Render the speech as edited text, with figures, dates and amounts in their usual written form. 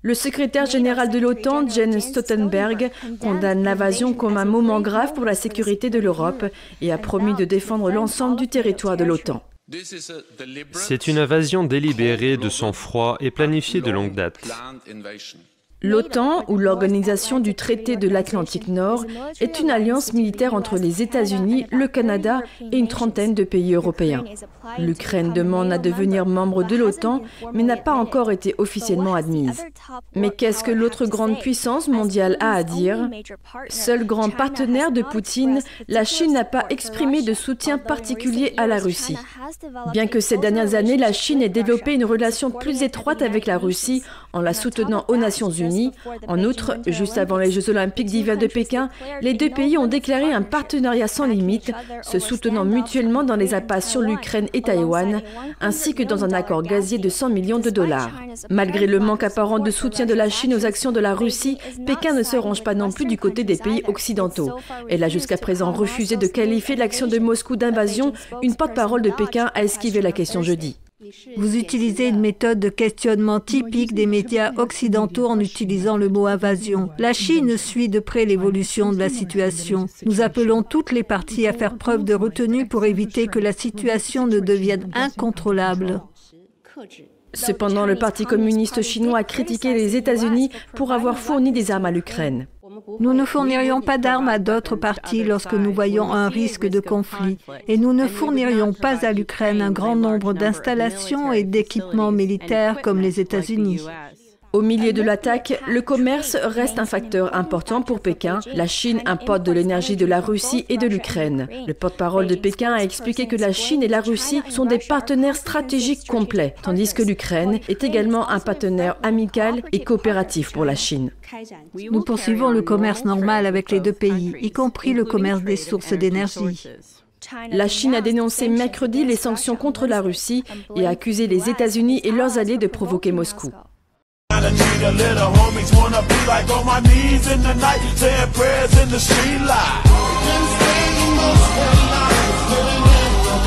Le secrétaire général de l'OTAN, Jens Stoltenberg, condamne l'invasion comme un moment grave pour la sécurité de l'Europe et a promis de défendre l'ensemble du territoire de l'OTAN. C'est une invasion délibérée de sang-froid et planifiée de longue date. L'OTAN, ou l'Organisation du traité de l'Atlantique Nord, est une alliance militaire entre les États-Unis, le Canada et une trentaine de pays européens. L'Ukraine demande à devenir membre de l'OTAN, mais n'a pas encore été officiellement admise. Mais qu'est-ce que l'autre grande puissance mondiale a à dire? Seul grand partenaire de Poutine, la Chine n'a pas exprimé de soutien particulier à la Russie. Bien que ces dernières années, la Chine ait développé une relation plus étroite avec la Russie en la soutenant aux Nations Unies. En outre, juste avant les Jeux olympiques d'hiver de Pékin, les deux pays ont déclaré un partenariat sans limite, se soutenant mutuellement dans les impasses sur l'Ukraine et Taïwan, ainsi que dans un accord gazier de 100 millions de dollars. Malgré le manque apparent de soutien de la Chine aux actions de la Russie, Pékin ne se range pas non plus du côté des pays occidentaux. Elle a jusqu'à présent refusé de qualifier l'action de Moscou d'invasion. Une porte-parole de Pékin a esquivé la question jeudi. Vous utilisez une méthode de questionnement typique des médias occidentaux en utilisant le mot invasion. La Chine suit de près l'évolution de la situation. Nous appelons toutes les parties à faire preuve de retenue pour éviter que la situation ne devienne incontrôlable. Cependant, le Parti communiste chinois a critiqué les États-Unis pour avoir fourni des armes à l'Ukraine. Nous ne fournirions pas d'armes à d'autres parties lorsque nous voyons un risque de conflit, et nous ne fournirions pas à l'Ukraine un grand nombre d'installations et d'équipements militaires comme les États-Unis. Au milieu de l'attaque, le commerce reste un facteur important pour Pékin. La Chine importe de l'énergie de la Russie et de l'Ukraine. Le porte-parole de Pékin a expliqué que la Chine et la Russie sont des partenaires stratégiques complets, tandis que l'Ukraine est également un partenaire amical et coopératif pour la Chine. Nous poursuivons le commerce normal avec les deux pays, y compris le commerce des sources d'énergie. La Chine a dénoncé mercredi les sanctions contre la Russie et a accusé les États-Unis et leurs alliés de provoquer Moscou. I need a little homies wanna be like on my knees in the night, saying prayers in the street light. Been staying most of the night, living in the